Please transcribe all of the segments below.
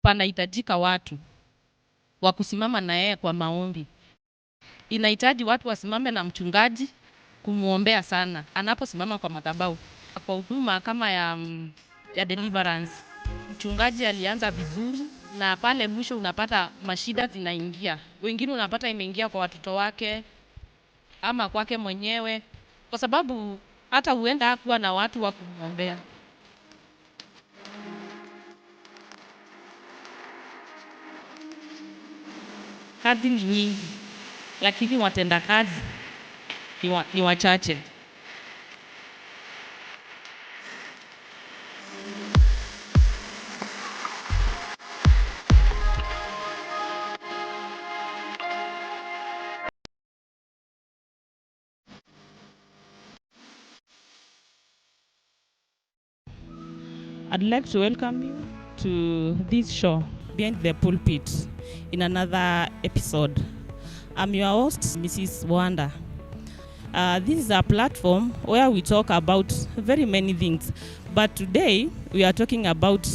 panahitajika watu wa kusimama na yeye kwa maombi. Inahitaji watu wasimame na mchungaji kumuombea sana anaposimama kwa madhabahu. Kwa huduma kama ya deliverance, mchungaji alianza vizuri na pale mwisho unapata mashida zinaingia. Wengine unapata imeingia kwa watoto wake ama kwake mwenyewe, kwa sababu hata huenda hakuwa na watu wa kumuombea. Kazi ni nyingi, lakini watenda kazi ni wachache. I'd like to welcome you to this show, Behind the Pulpit, in another episode. I'm your host, Mrs. Wanda. This is a platform where we talk about very many things, but today we are talking about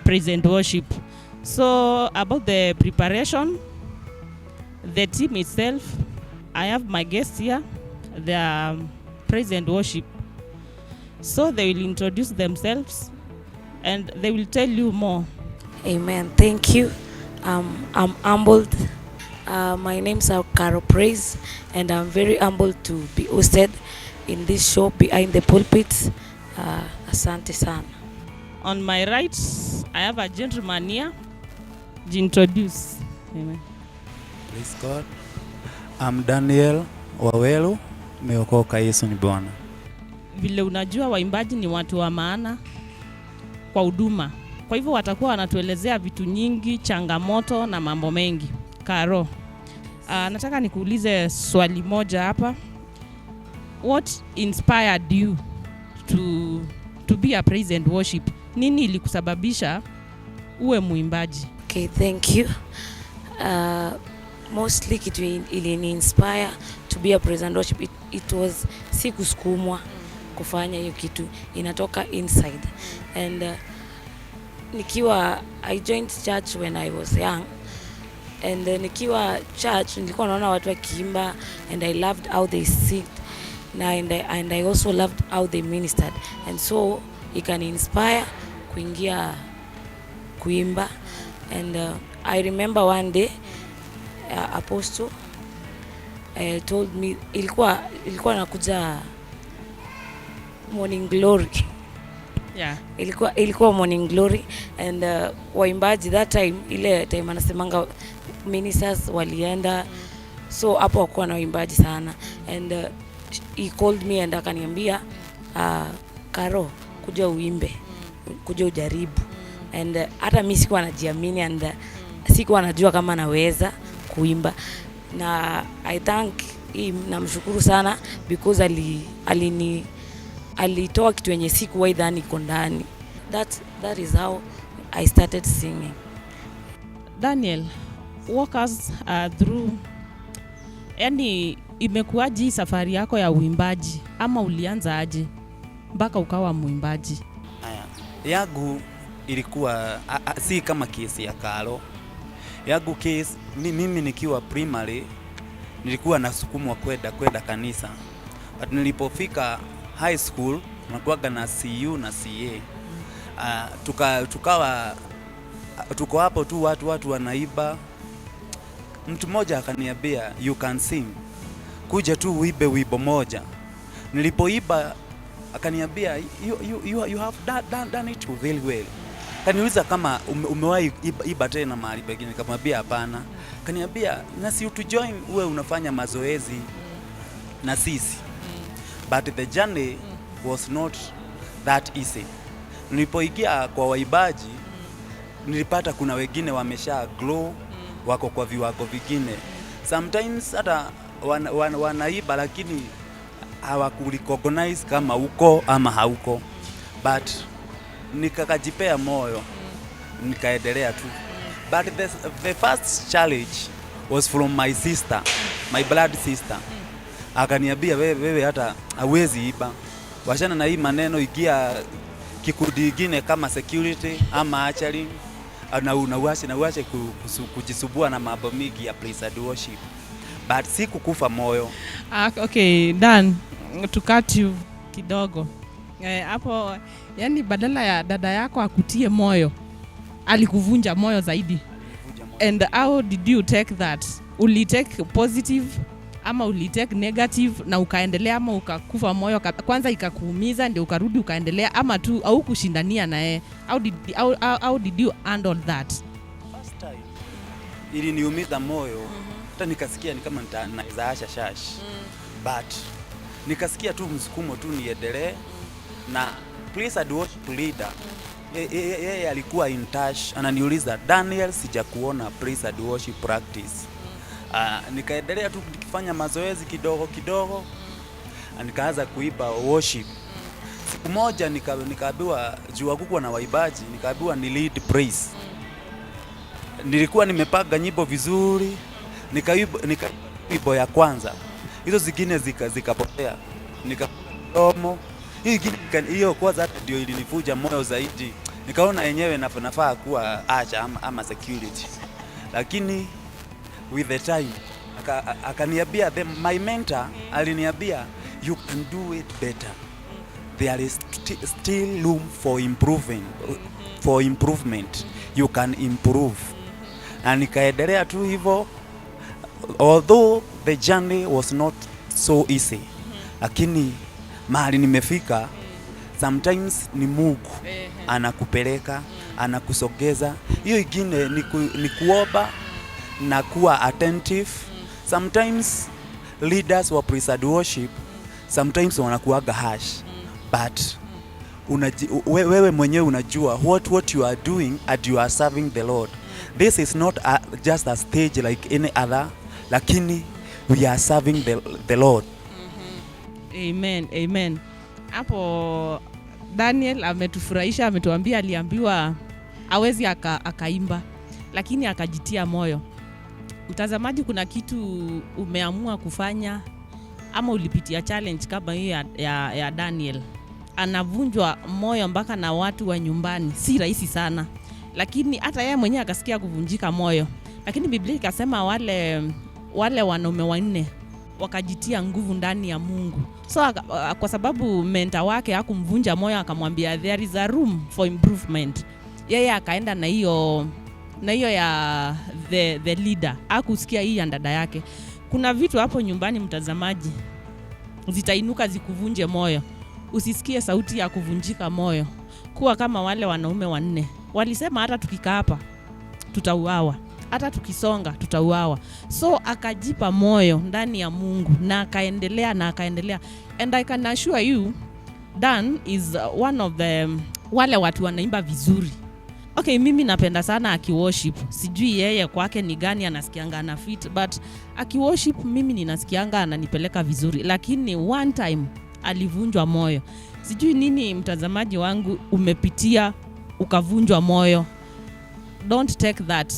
praise and worship. So about the preparation, the team itself, I have my guests here, they are praise and worship. So they will introduce themselves and they will tell you more. Amen. Thank you. I'm humbled. My name's Caro Praise, and I'm very humbled to be hosted in this show, Behind the Pulpit. Asante sana. On my right, I have a gentleman here. Introduce. Amen. Praise God. I'm Daniel Wawelu. Meokoka, Yesu ni Bwana. Vile unajua waimbaji ni watu wa maana kwa huduma. Kwa hivyo watakuwa wanatuelezea vitu nyingi, changamoto na mambo mengi. Karo, nataka nikuulize swali moja hapa. What inspired you to be a praise and worship? Nini ilikusababisha uwe muimbaji? Okay, thank you. Mostly kitu ilini inspire to be a praise and worship. It was sikusukumwa kufanya hiyo kitu, inatoka inside. And I joined church when I was young, and nikiwa church nilikuwa naona watu wakiimba, and I loved how they sing, and I also loved how they ministered, and so it can inspire kuingia kuimba. And I remember one day Apostle told me, ilikuwa nakuja Morning Glory. Yeah. Ilikuwa Morning Glory, and waimbaji that time, ile time anasemanga ministers walienda, so hapo hakuwa na waimbaji sana, and he called me and akaniambia, Karo, kuja uimbe, kuja ujaribu. And hata mimi sikuwa najiamini, and sikuwa najua kama naweza kuimba, na I thank him, namshukuru sana because alitoa kitu yenye sikuwa idhani iko ndani. That is how I started singing. Daniel, walk us through, yani imekuwaje safari yako ya uimbaji, ama ulianza aje mpaka ukawa muimbaji? Yangu ilikuwa si kama kesi ya Karo. Yangu case mimi nikiwa primary nilikuwa nasukumwa kwenda kanisa. But nilipofika high school nakuaga na CU na CA. Tuko hapo tu watu wanaiba. Mtu mmoja akaniambia, you can sing, kuja tu uibe wimbo moja. Nilipoiba akaniambia, you have done it very well. Kaniuliza kama umewahi iba tena mahali pengine, nikamwambia hapana. Kaniambia, na si tu join uwe unafanya mazoezi na sisi. But the journey was not that easy. Nilipoingia kwa waibaji, nilipata kuna wengine wamesha grow, wako kwa viwango vingine. Sometimes hata wanaiba lakini hawakurecognize kama uko ama hauko. But nikakajipea moyo, nikaendelea tu. But the first challenge was from my sister, my blood sister. Akaniambia, wewe hata hauwezi iba. Washana na hii maneno, igia kikundi kingine kama security ama archery. na uache kujisubua na mambo mingi ya praise and worship, but si kukufa moyo. Okay, Dan, to cut you kidogo hapo, yani badala ya dada yako akutie moyo, alikuvunja moyo zaidi. And how did you take that? Ulitake positive ama ulitake negative na ukaendelea, ama ukakufa moyo kwanza ikakuumiza ndio ukarudi ukaendelea, ama tu au kushindania naye? How did you handle that? First time iliniumiza moyo, hata nikasikia ni kama naweza acha shash, but nikasikia tu msukumo tu niendelee. Na praise and worship leader yeye alikuwa in touch, ananiuliza, Daniel, sijakuona praise and worship practice. Nikaendelea tu nikifanya mazoezi kidogo kidogo, nikaanza kuiba worship. Siku moja nikaambiwa juu hakukuwa na waibaji, nikaambiwa ni lead praise. Nilikuwa nimepanga nyimbo vizuri, nikaiba nyimbo ya kwanza, hizo zingine zikapotea, nikapomo hiyo kwanza, hata ndio ilinifuja moyo zaidi. Nikaona yenyewe nafaa kuwa acha ama security, lakini with the time akaniambia, my mentor aliniambia, you can do it better, there is still room for improvement, you can improve. Na nikaendelea tu hivyo, although the journey was not so easy, lakini mahali nimefika, sometimes ni Mungu anakupeleka, anakusogeza. Hiyo ingine ni kuomba na kuwa attentive. Sometimes leaders wa praise and worship sometimes wanakuaga harsh, but wewe mwenyewe unajua what you are doing and you are serving the Lord. This is not just a stage like any other, lakini we are serving the Lord. Amen, amen. Hapo Daniel ametufurahisha, ametuambia aliambiwa hawezi akaimba, lakini akajitia moyo. Mtazamaji, kuna kitu umeamua kufanya ama ulipitia challenge kama hiyo ya Daniel, anavunjwa moyo mpaka na watu wa nyumbani, si rahisi sana, lakini hata yeye mwenyewe akasikia kuvunjika moyo. Lakini Biblia ikasema wale wanaume wanne wakajitia nguvu ndani ya Mungu. So kwa sababu mentor wake hakumvunja moyo, akamwambia there is a room for improvement, yeye akaenda na hiyo ya the leader, hakusikia hii ya dada yake. Kuna vitu hapo nyumbani, mtazamaji, zitainuka zikuvunje moyo. Usisikie sauti ya kuvunjika moyo. Kuwa kama wale wanaume wanne walisema, hata tukikaa hapa tutauawa, hata tukisonga tutauawa. So akajipa moyo ndani ya Mungu na akaendelea. And I can assure you Dan is one of wale watu wanaimba vizuri. Okay, mimi napenda sana akiworship. Sijui yeye kwake ni gani, anasikianga ana fit, but akiworship mimi ninasikianga ananipeleka vizuri. Lakini one time alivunjwa moyo. Sijui nini mtazamaji wangu umepitia ukavunjwa moyo. Don't take that.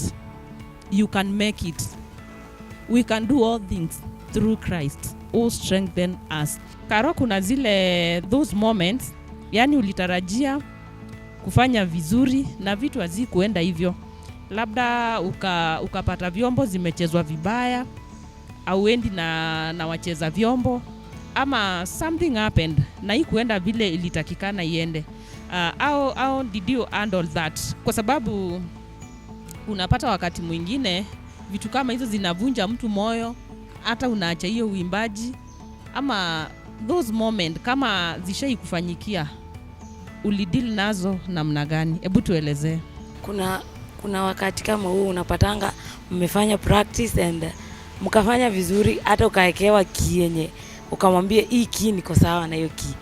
You can make it. We can do all things through Christ who strengthen us. Karo, kuna zile those moments, yani ulitarajia kufanya vizuri na vitu hazikuenda hivyo. Labda ukapata vyombo zimechezwa vibaya, au endi na wacheza vyombo, ama something happened na haikuenda vile ilitakikana iende. How did you handle that? Kwa sababu unapata wakati mwingine vitu kama hizo zinavunja mtu moyo, hata unaacha hiyo uimbaji. Ama those moment kama zishai kufanyikia, ulideal nazo namna gani? Hebu tuelezee. Kuna wakati kama huu unapatanga mmefanya practice and mkafanya vizuri, hata ukaekewa key yenye ukamwambia hii key niko sawa na hiyo key.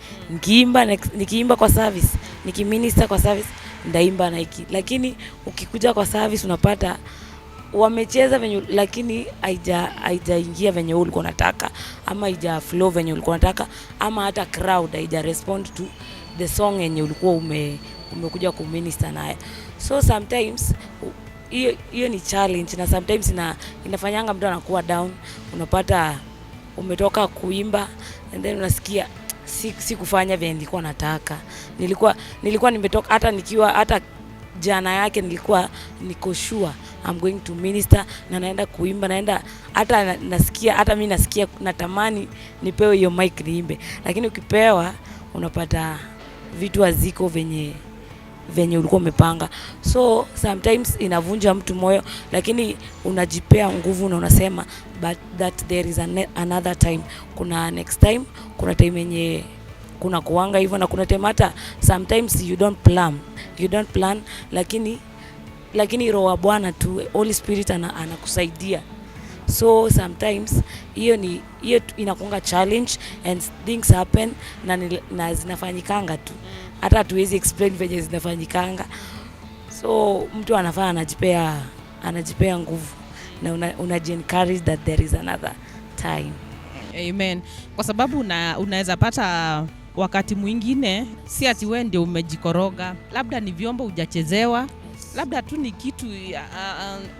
Nikiimba kwa service, nikiminister kwa service, ndaimba na hiki. Lakini ukikuja kwa service unapata wamecheza venye, lakini haijaingia venye ulikuwa unataka, ama haija flow venye ulikuwa unataka, ama hata crowd haija respond to the song yenye ulikuwa umekuja kuminister naye. So sometimes hiyo ni challenge, na sometimes inafanyanga mtu anakuwa down. Unapata umetoka kuimba and then unasikia si kufanya vile nilikuwa nataka. Nilikuwa nimetoka hata jana yake nilikuwa niko sure I'm going to minister na naenda kuimba, naenda hata nasikia, hata mimi nasikia natamani nipewe hiyo mic niimbe, lakini ukipewa unapata vitu haziko venye ulikuwa umepanga. So sometimes inavunja mtu moyo, lakini unajipea nguvu na unasema but that there is another time, kuna next time, kuna time yenye kuna kuanga hivyo, na kuna time hata sometimes you don't plan, lakini roho wa Bwana tu, Holy Spirit anakusaidia. So sometimes hiyo inakuanga challenge and things happen na zinafanyikanga tu, hata hatuwezi explain venye zinafanyikanga. So mtu anafaa anajipea nguvu na unaji-encourage that there is another time. Amen. Kwa sababu unaweza pata wakati mwingine si ati wewe ndio umejikoroga, labda ni vyombo hujachezewa, labda tu ni kitu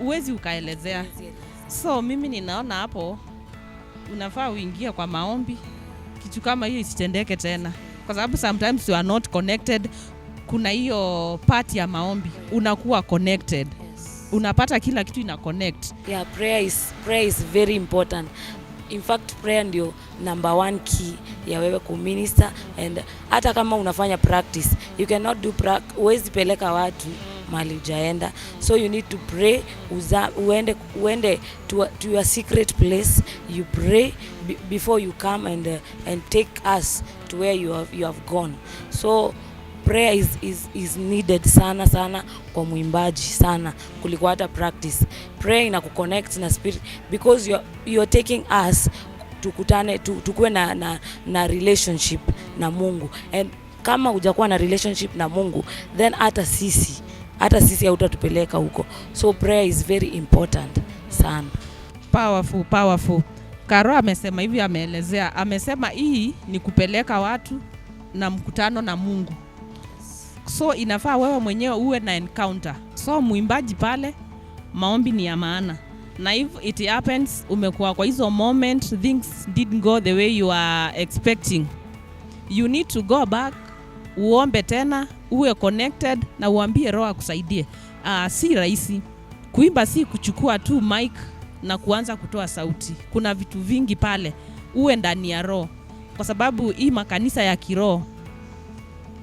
uwezi ukaelezea. So mimi ninaona hapo unafaa uingie kwa maombi, kitu kama hiyo isitendeke tena, kwa sababu sometimes you are not connected. Kuna hiyo part ya maombi unakuwa connected, unapata kila kitu ina connect. Yeah, prayer is very important. In fact, prayer ndio number 1 key ya wewe kuminister, and hata kama unafanya practice, you cannot do uwezi peleka watu mahali hujaenda. So you need to pray, uende to your secret place, you pray before you come and take us to where you have gone. So prayer is needed sana kwa mwimbaji sana kuliko hata practice. Prayer inakuconnect na spirit, because you're taking us tukutane tukue na relationship na Mungu, and kama hujakuwa na relationship na Mungu, then hata sisi hautatupeleka huko. So prayer is very important sana. Powerful. Karo amesema hivi, ameelezea, amesema hii ni kupeleka watu na mkutano na Mungu. So inafaa wewe mwenyewe uwe na encounter. So mwimbaji pale, maombi ni ya maana. Na if it happens umekuwa kwa hizo moment things didn't go the way you are expecting, you need to go back, uombe tena, uwe connected na uambie Roho akusaidie. Si rahisi kuimba, si kuchukua tu mic na kuanza kutoa sauti. Kuna vitu vingi pale, uwe ndani ya Roho, kwa sababu hii makanisa ya kiroho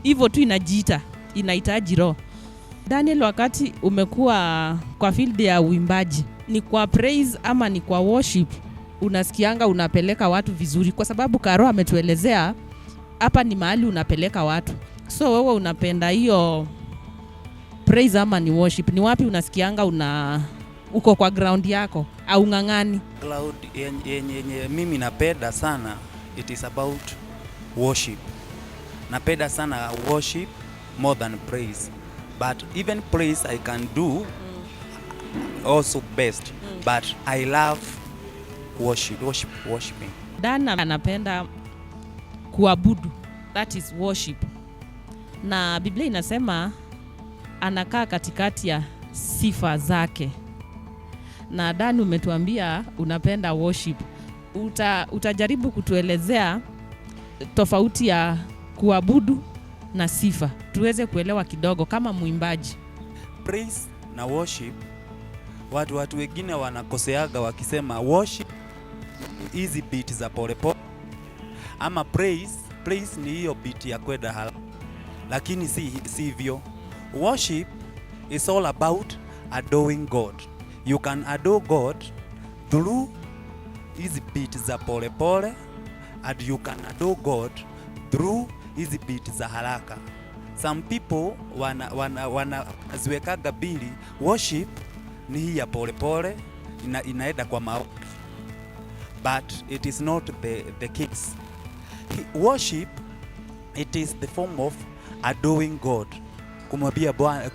hivyo tu inajiita, inahitaji Roho. Daniel, wakati umekuwa kwa field ya uimbaji, ni kwa praise ama ni kwa worship unasikianga unapeleka watu vizuri? Kwa sababu Karo ametuelezea hapa ni mahali unapeleka watu. So wewe unapenda hiyo praise ama ni worship? Ni wapi unasikianga uko kwa ground yako au ngangani? Cloud yenye mimi napenda sana, it is about worship. Napenda sana worship more than praise, but even praise I can do also best, but I love worshiping. Dana anapenda kuabudu, that is worship, na Biblia inasema anakaa katikati ya sifa zake. Na Dani, umetuambia unapenda worship. Utajaribu kutuelezea tofauti ya kuabudu na sifa, tuweze kuelewa kidogo kama mwimbaji. Praise na worship, watu wengine wanakoseaga wakisema worship hizi beat za polepole, ama praise ni hiyo beat ya kwenda haraka, lakini si hivyo. Worship is all about adoring God. You can adore God through hizi beat za polepole, and you can adore God through hizi beat za haraka. Some people wanaziwekaga bili, worship ni hii ya polepole, inaenda kwa maombi, but it is not the case. Worship, it is the form of adoring God, kumwambia Bwana,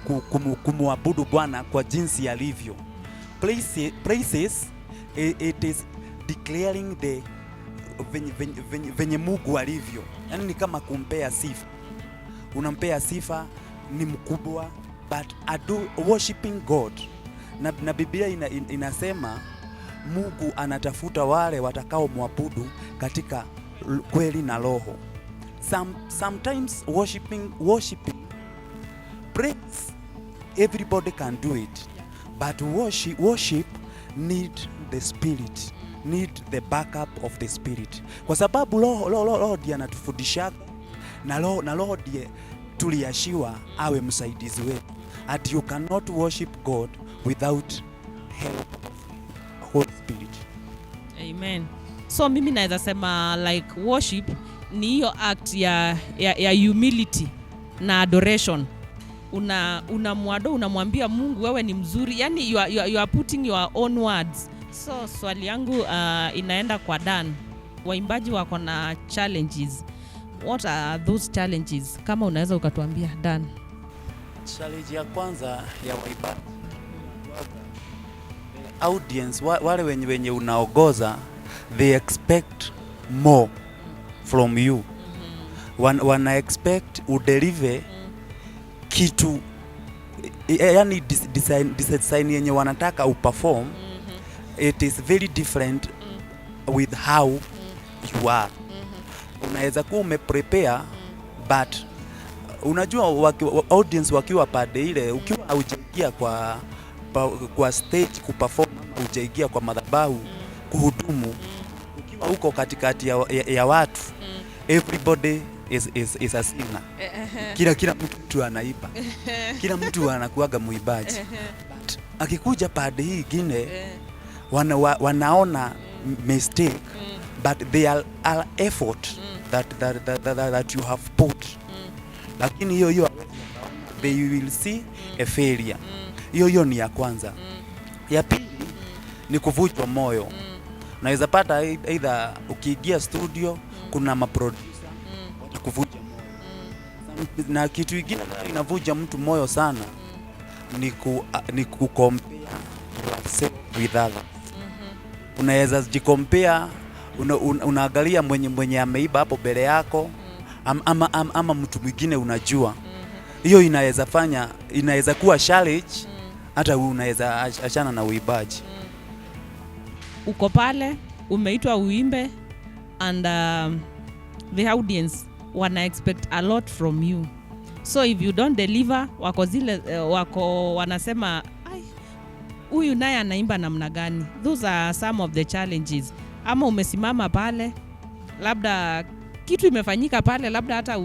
kumwabudu Bwana kwa jinsi alivyo. Praises, it is declaring the venye Mungu alivyo, yani ni kama kumpea sifa, unampea sifa, ni mkubwa, but worshiping God. Na Biblia inasema Mungu anatafuta wale watakao muabudu katika kweli na roho. Sometimes worshiping praise everybody can do it, but worship need the spirit, need the backup of the spirit, kwa sababu Roho ndiye anatufundisha na Roho ndiye tuliashiwa awe msaidizi wetu, and you cannot worship God without help of Holy Spirit. Amen. So mimi naweza sema like worship ni hiyo act ya humility na adoration. Unamwambia Mungu wewe ni mzuri, yani you are putting your own words. So swali yangu inaenda kwa Dan. Waimbaji wako na challenges. What are those challenges? Kama unaweza ukatuambia Dan. Challenge ya kwanza ya waimbaji, audience wale wenye unaogoza, they expect more from you. Wana expect udeliver kitu, yani design yenye wanataka uperform. It is very different with how you are. Unaweza kuwa umeprepare, but unajua audience wakiwa pande ile, ukiwa haujaingia kwa stage kuperform, haujaingia kwa madhabahu kuhudumu, ukiwa huko katikati ya watu, everybody is a singer. Kila mtu anaiba, kila mtu anakuaga muibaji, but akikuja pande hii ingine wanaona mistake, but they are effort that you have put, lakini hiyo they will see a failure. Hiyo ni ya kwanza. Ya pili ni kuvunjwa moyo. Unaweza pata either ukiingia studio kuna maproducer watakuvunja moyo, na kitu kingine inavunja mtu moyo sana ni kucompare yourself with others. Unaweza jicompare, unaangalia mwenye ameiba hapo mbele yako, ama mtu mwingine unajua. Hiyo inaweza kuwa challenge, hata unaweza achana na uibaji. Uko pale umeitwa uimbe, and the audience wana expect a lot from you, so if you don't deliver, wako wanasema huyu naye anaimba namna gani? Those are some of the challenges. Ama umesimama pale, labda kitu imefanyika pale, labda hata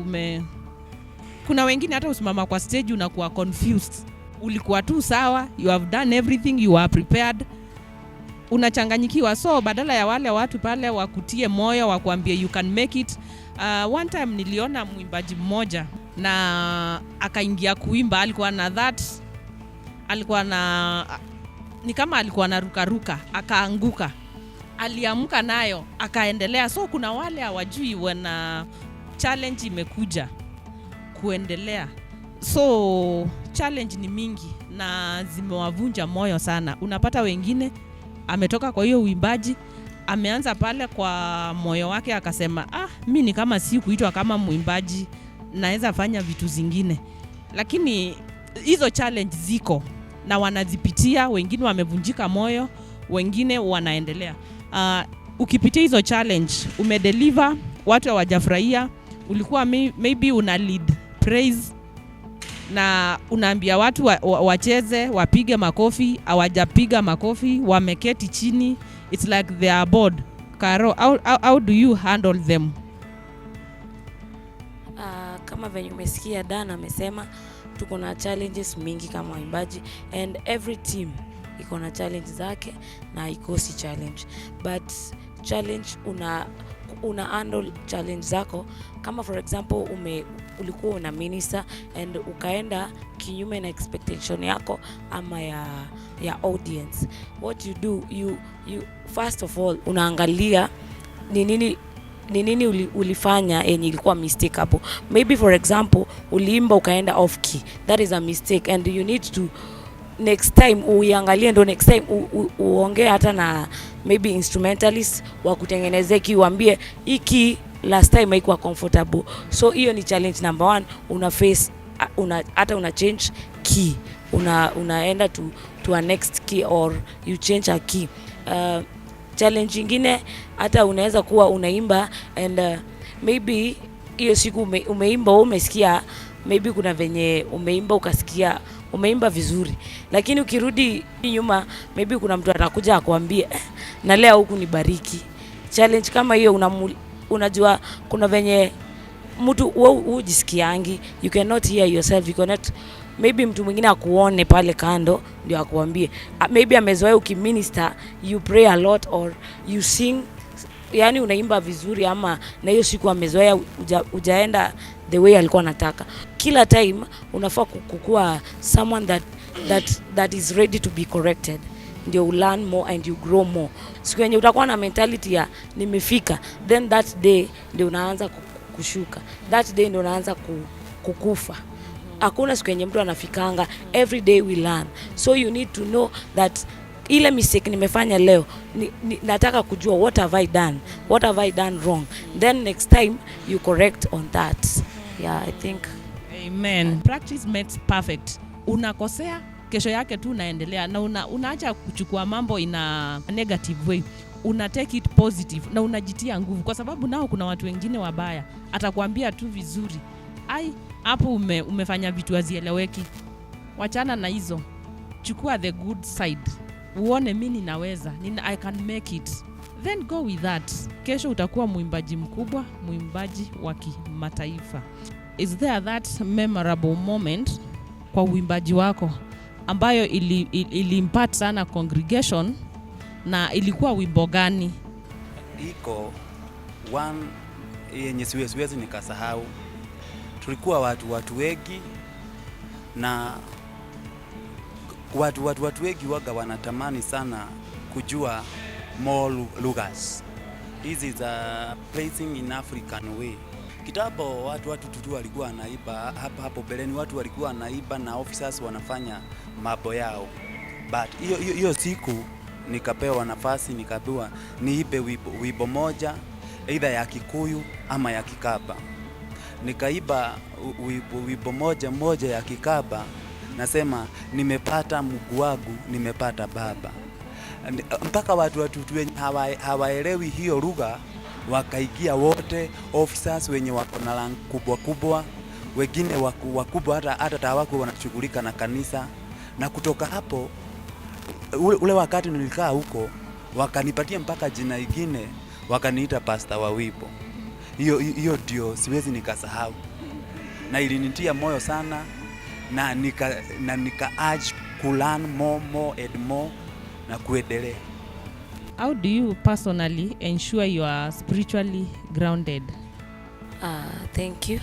kuna wengine hata usimama kwa stage unakuwa confused. Ulikuwa tu sawa, you have done everything, you are prepared, unachanganyikiwa. So badala ya wale watu pale wakutie moyo, wakuambie you can make it. One time niliona mwimbaji mmoja na akaingia kuimba, alikuwa ni kama alikuwa na ruka, akaanguka, aliamka nayo akaendelea. So kuna wale hawajui wana challenge imekuja kuendelea. So challenge ni mingi na zimewavunja moyo sana. Unapata wengine ametoka kwa hiyo uimbaji, ameanza pale kwa moyo wake akasema mimi ni kama si kuitwa kama muimbaji, naweza fanya vitu zingine. Lakini hizo challenge ziko na wanazipitia, wengine wamevunjika moyo, wengine wanaendelea. Ukipitia hizo challenge, umedeliver, watu hawajafurahia, ulikuwa maybe una lead praise na unaambia watu wacheze, wapige makofi, hawajapiga makofi, wameketi chini, it's like they are bored. Karo, how do you handle them? Kama venye umesikia Dan amesema, tuko na challenges mingi kama waimbaji, and every team iko na challenge zake na ikosi challenge, but challenge una handle challenge zako. Kama for example ulikuwa una minister and ukaenda kinyume na expectation yako ama ya audience, what you do, you first of all unaangalia ni nini ulifanya yenye ilikuwa mistake hapo. Maybe for example uliimba ukaenda off key, that is a mistake, and you need to next time uiangalie, ndo next time uongee hata na maybe instrumentalist wa kutengenezea key, uambie hiki last time haikuwa comfortable. So hiyo ni challenge number 1. Una face hata una change key, unaenda to a next key or you change a key. Challenge nyingine hata unaweza kuwa unaimba and maybe hiyo siku umeimba umesikia, maybe kuna venye umeimba ukasikia umeimba vizuri, lakini ukirudi nyuma maybe kuna mtu atakuja akwambie na leo huku ni bariki. Challenge kama hiyo unajua kuna venye mtu hujisikiangi, you cannot hear yourself, you cannot, maybe mtu mwingine akuone pale kando ndio akuambie, maybe amezoea ukiminister you pray a lot or you sing, yani unaimba vizuri, ama na hiyo siku amezoea ujaenda the way alikuwa anataka. Kila time unafaa kukua someone that is ready to be corrected, ndio you learn more and you grow more. Siku yenye utakuwa na mentality ya nimefika, then that day ndio unaanza kushuka, that day ndio unaanza kukufa. Hakuna siku yenye mtu anafikanga, every day we learn. So you need to know that ile mistake nimefanya leo, nataka kujua what have I done wrong, then next time you correct on that. Yeah, I think. Amen. Practice makes perfect. Unakosea, kesho yake tu unaendelea na unaacha kuchukua mambo in a negative way. Una take it positive na unajitia nguvu, kwa sababu nao kuna watu wengine wabaya, atakwambia tu vizuri, hapo umefanya vitu hazieleweki. Wachana na hizo, chukua the good side, uone mimi ninaweza, I can make it, then go with that. Kesho utakuwa mwimbaji mkubwa, mwimbaji wa kimataifa. Is there that memorable moment kwa uimbaji wako ambayo ili impact sana congregation, na ilikuwa wimbo gani? Iko one yenye siwezi nikasahau. Tulikuwa watu wengi, na watu wengi waga wanatamani sana kujua more lugas. This is a placing in African way. Kitambo watu tu walikuwa wanaiba, hapo beleni watu walikuwa wanaiba na officers wanafanya mambo yao. But hiyo siku nikapewa nafasi, nikaambiwa niibe wimbo moja either ya Kikuyu ama ya Kikamba. Nikaiba wimbo moja ya Kikamba, nasema nimepata Mungu wangu, nimepata baba. Mpaka watu hawaelewi hiyo lugha, wakaigia wote, officers wenye wako na rank kubwa, wengine wakubwa hata tawako wanashughulika na kanisa. Na kutoka hapo ule wakati nilikaa huko, wakanipatia mpaka jina ingine, wakaniita pastor wa wimbo. Hiyo ndio siwezi nikasahau, na ilinitia moyo sana, na nika urge to learn more and more na kuendelea. How do you personally ensure you are spiritually grounded? Thank you.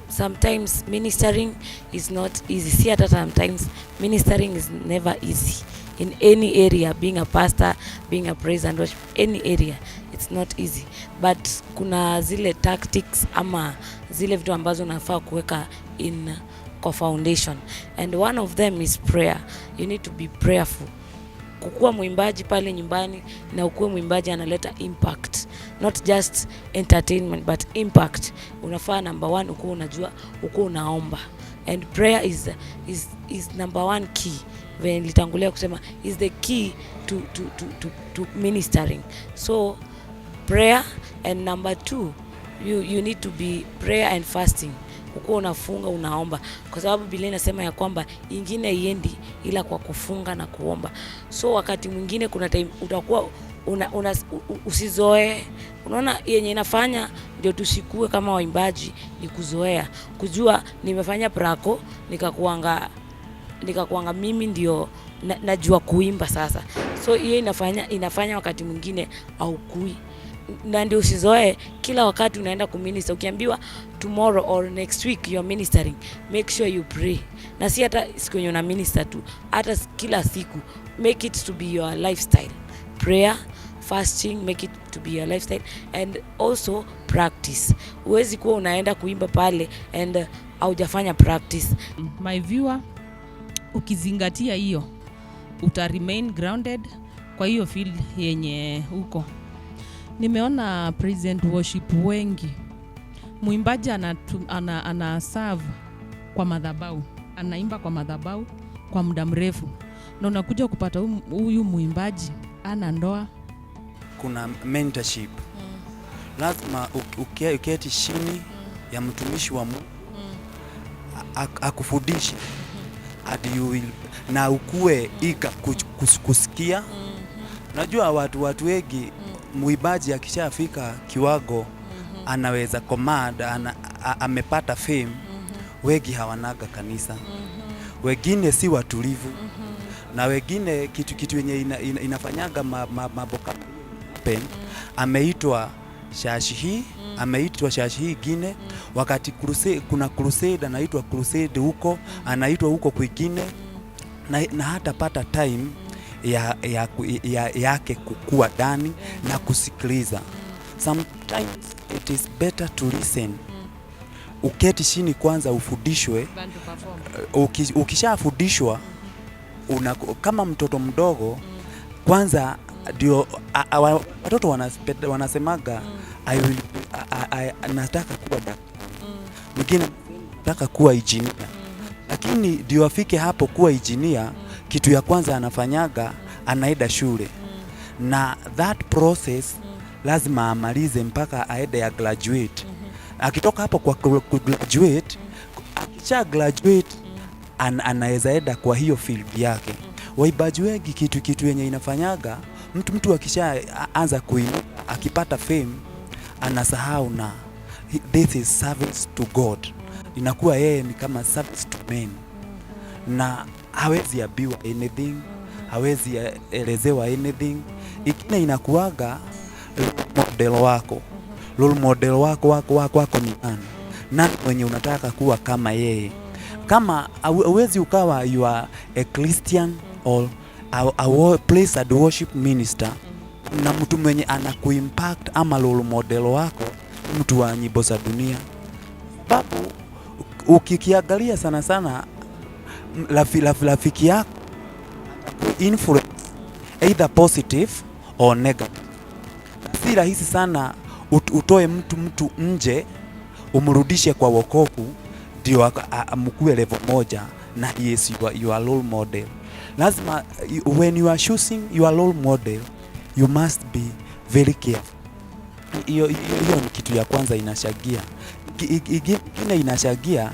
Sometimes ministering is not easy. See, at sometimes ministering is never easy. In any area, being a pastor, being a praise and worship, any area, it's not easy. But kuna zile tactics ama zile vitu ambazo unafaa kuweka in kwa foundation. And one of them is prayer. You need to be prayerful. Kukua mwimbaji pale nyumbani na ukue mwimbaji analeta impact, not just entertainment but impact. Unafaa number one ukue unajua, ukue unaomba, and prayer is number one key. When nilitangulia kusema is the key to ministering. So prayer, and number two, you need to be prayer and fasting. Ukua unafunga, unaomba, kwa sababu Biblia inasema ya kwamba ingine iendi ila kwa kufunga na kuomba. So wakati mwingine kuna time utakuwa usizoe. Unaona yenye inafanya ndio tusikue kama waimbaji ni kuzoea, kujua nimefanya prako nikakuanga mimi ndio najua kuimba sasa. So hiyo inafanya wakati mwingine au kui, na ndio usizoe kila wakati unaenda kuminister. Ukiambiwa tomorrow or next week you are ministering, make sure you pray. Na si hata siku yenye una minister tu, hata kila siku make it to be your lifestyle. Prayer, fasting, make it to be your lifestyle, and also practice. Uwezi kuwa unaenda kuimba pale and haujafanya practice. My viewer, ukizingatia hiyo uta remain grounded kwa hiyo field yenye huko. Nimeona present worship wengi, mwimbaji ana serve kwa madhabahu, anaimba kwa madhabahu kwa muda mrefu, na unakuja kupata huyu mwimbaji ana ndoa. Kuna mentorship. Lazima uketi chini ya mtumishi wa Mungu, akufundishe hadi you will, na ukue iga kusikia. Unajua watu wengi muibaji akishafika kiwango anaweza command, amepata fame, wengi hawanaga kanisa, wengine si watulivu, na wengine kitu yenye inafanyaga mambo kama ameitwa shashi hii, ameitwa shashi hii ingine, wakati kuna crusade anaitwa crusade huko, anaitwa huko kwingine, na hata pata time yake kukua ndani na kusikiliza. Sometimes it is better to listen. Uketi chini kwanza ufundishwe. Ukishafundishwa kama mtoto mdogo kwanza, ndio watoto wanasemaga nataka kuwa daktari, mwingine nataka kuwa engineer, lakini ndio afike hapo kuwa engineer, kitu ya kwanza anafanyaga anaenda shule, na that process lazima amalize mpaka aende ya graduate. Akitoka hapo kwa graduate, akisha graduate anaweza enda kwa hiyo field yake. Waibaji wengi kitu yenye inafanyaga mtu akisha anza kuinuka, akipata fame, anasahau na this is service to God. Inakuwa yeye ni kama service to men, na hawezi abiwa anything, hawezi elezewa anything. Ikine inakuaga role model wako ni nani mwenye unataka kuwa kama yeye. Kama hawezi ukawa you are a Christian or a place and worship minister, na mtu mwenye anakuimpact ama role model wako mtu wa nyimbo za dunia, babu ukikiangalia sana rafiki yako influence either positive or negative. Si rahisi sana utoe mtu nje umrudishe kwa wokovu ndio mkue level moja na yes you are role model. Lazima when you are choosing your role model you must be very careful. Hiyo ni kitu ya kwanza inashagia. Ingine inashagia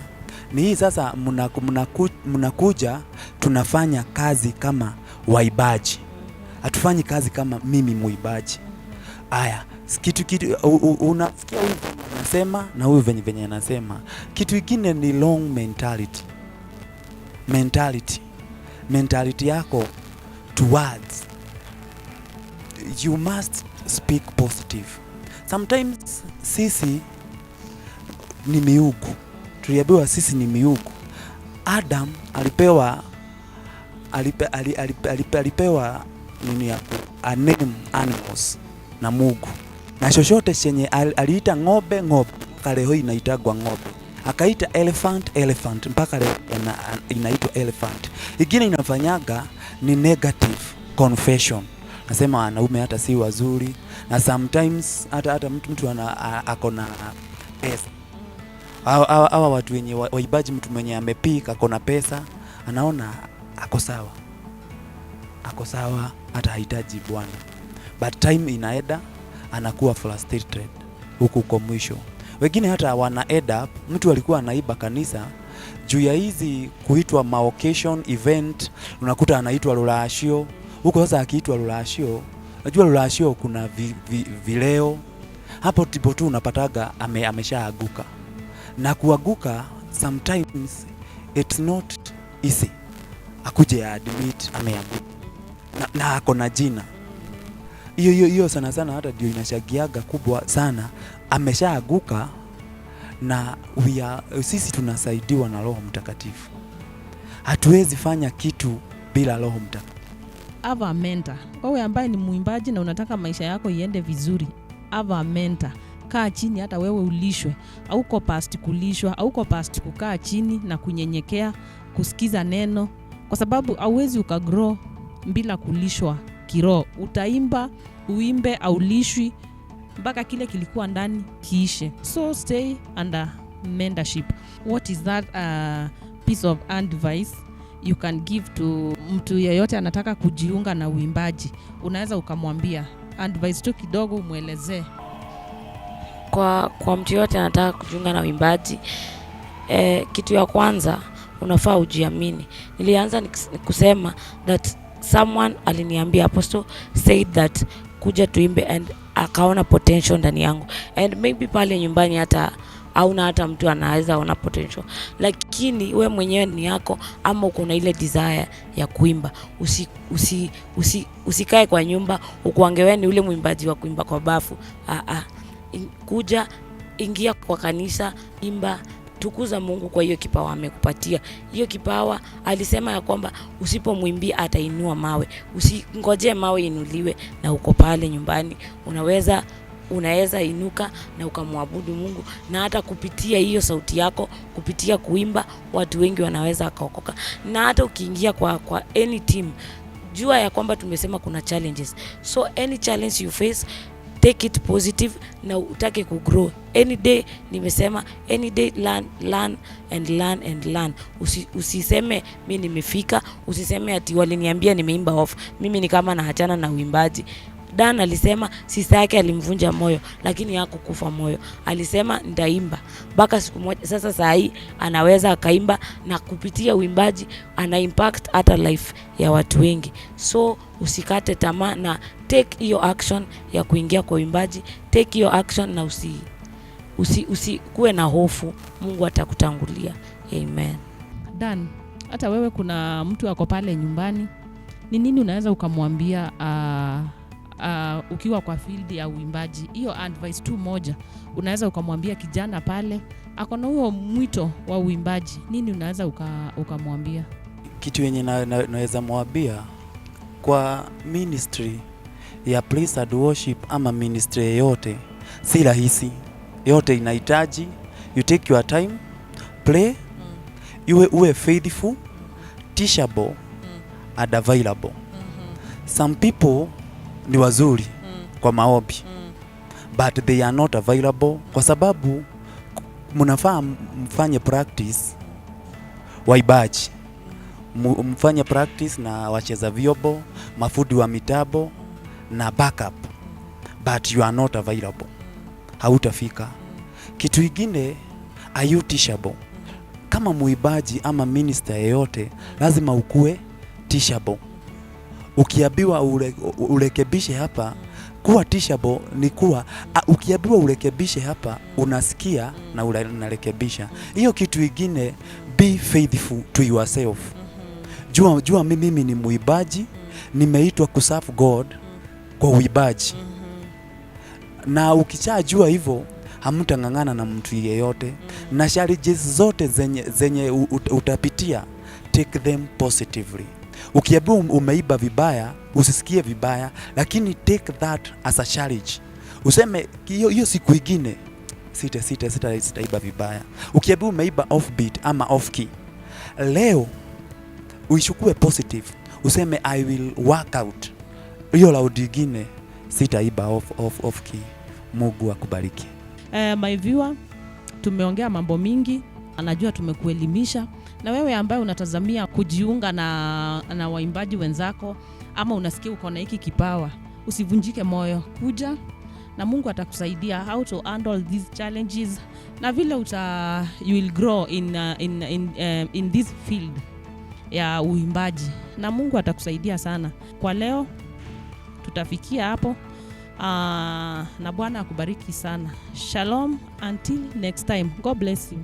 ni hii sasa, mnakuja tunafanya kazi kama waibaji, hatufanyi kazi kama mimi muibaji. Aya, kitu unasikia huyu anasema na huyu venye anasema. Kitu kingine ni long mentality yako towards, you must speak positive. Sometimes sisi ni miugu, tuliambiwa sisi ni miugu. Adam alipewa nini ya a name animals na Mungu, na chochote chenye aliita ng'ombe leo inaitagwa ng'ombe, akaita elephant mpaka leo inaitwa elephant. Ingine inafanyaga ni negative confession, nasema wanaume hata si wazuri, na sometimes hata mtu ako na pesa. Hawa watu wenye waibaji, mtu mwenye amepika ako na pesa, anaona ako sawa hata hahitaji Bwana, but time inaenda anakuwa frustrated huko mwisho. Wengine hata wana end up, mtu alikuwa anaiba kanisa juu ya hizi kuitwa occasion event, unakuta anaitwa rurashio huko. Sasa akiitwa rurashio, unajua rurashio kuna vileo hapo tipo tu unapataga ameshaaguka, na kuaguka sometimes it's not easy akuje admit ameaguka na ako na jina hiyo sana hata ndio inashagiaga kubwa sana, ameshaaguka. Na sisi tunasaidiwa na Roho Mtakatifu, hatuwezi fanya kitu bila Roho Mtakatifu. Have a mentor. Wewe ambaye ni muimbaji na unataka maisha yako iende vizuri, have a mentor. Kaa chini, hata wewe ulishwe. Hauko past kulishwa, hauko past kukaa chini na kunyenyekea, kusikiza neno, kwa sababu hauwezi ukagrow bila kulishwa kiroho. Utaimba, uimbe au lishwi mpaka kile kilikuwa ndani kiishe. So stay under mentorship. What is that piece of advice you can give to mtu yeyote anataka kujiunga na uimbaji? Unaweza ukamwambia advice tu kidogo, umuelezee. Kwa mtu yote anataka kujiunga na uimbaji, kitu ya kwanza unafaa ujiamini. Nilianza kusema that someone aliniambia, Apostle said that kuja tuimbe, and akaona potential ndani yangu, and maybe pale nyumbani hata hauna hata mtu anaweza ona potential, lakini we mwenyewe ni yako, ama uko na ile desire ya kuimba. Usikae kwa nyumba ukuangewe ni ule mwimbaji wa kuimba kwa bafu. Kuja, ingia kwa kanisa, imba, tukuza Mungu kwa hiyo kipawa amekupatia. Hiyo kipawa alisema ya kwamba usipomwimbia atainua mawe. Usingoje mawe inuliwe, na uko pale nyumbani unaweza inuka na ukamwabudu Mungu, na hata kupitia hiyo sauti yako, kupitia kuimba, watu wengi wanaweza akaokoka. Na hata ukiingia kwa any team, jua ya kwamba tumesema kuna challenges, so any challenge you face, take it positive na utake kugrow. Any day, nimesema any day, learn and learn and learn. Usiseme mimi nimefika, usiseme ati waliniambia nimeimba off, mimi ni kama naachana na uimbaji. Dan alisema sister yake alimvunja moyo, lakini hakukufa moyo. Alisema nitaimba mpaka siku moja. Sasa saa hii anaweza akaimba, na kupitia uimbaji ana impact hata life ya watu wengi. So usikate tamaa, na take hiyo action ya kuingia kwa uimbaji. Take hiyo action, na usikuwe na hofu. Mungu atakutangulia. Amen. Dan, hata wewe kuna mtu ako pale nyumbani, ni nini unaweza ukamwambia ukiwa kwa field ya uimbaji? Hiyo advice tu moja unaweza ukamwambia kijana pale ako na huo mwito wa uimbaji, nini unaweza ukamwambia? Kitu yenye naweza mwambia kwa ministry ya praise and worship ama ministry yote, si rahisi. Yote inahitaji you take your time, play, uwe faithful, teachable and available. Some people ni wazuri kwa maombi, but they are not available, kwa sababu mnafaa mfanye practice waibaji, mfanye practice na wacheza vyombo, mafundi wa mitabo na backup, but you are not available, hautafika. Kitu kingine, are you teachable? Kama muibaji ama minister yeyote, lazima ukue teachable. Ukiambiwa urekebishe hapa, kuwa teachable ni kuwa ukiambiwa urekebishe hapa, unasikia na unarekebisha. Hiyo kitu kingine, be faithful to yourself. Jua mimi ni muibaji, nimeitwa kuserve God kwa uibaji. Na ukishajua hivyo, hamtangangana na mtu yeyote, na challenges zote zenye utapitia, take them positively. Ukiambiwa umeiba vibaya, usisikie vibaya, lakini take that as a challenge. Useme hiyo siku nyingine sitaiba vibaya. Ukiambiwa umeiba offbeat ama off key, leo uichukue positive. Useme I will work out. Hiyo loud nyingine sitaiba off key. Mungu akubariki. My viewer, tumeongea mambo mingi, anajua tumekuelimisha. Na wewe ambaye unatazamia kujiunga na waimbaji wenzako, ama unasikia uko na hiki kipawa, usivunjike moyo. Kuja na Mungu atakusaidia how to handle these challenges, na vile you will grow in this field ya uimbaji, na Mungu atakusaidia sana. Kwa leo tutafikia hapo, na Bwana akubariki sana. Shalom, until next time. God bless you.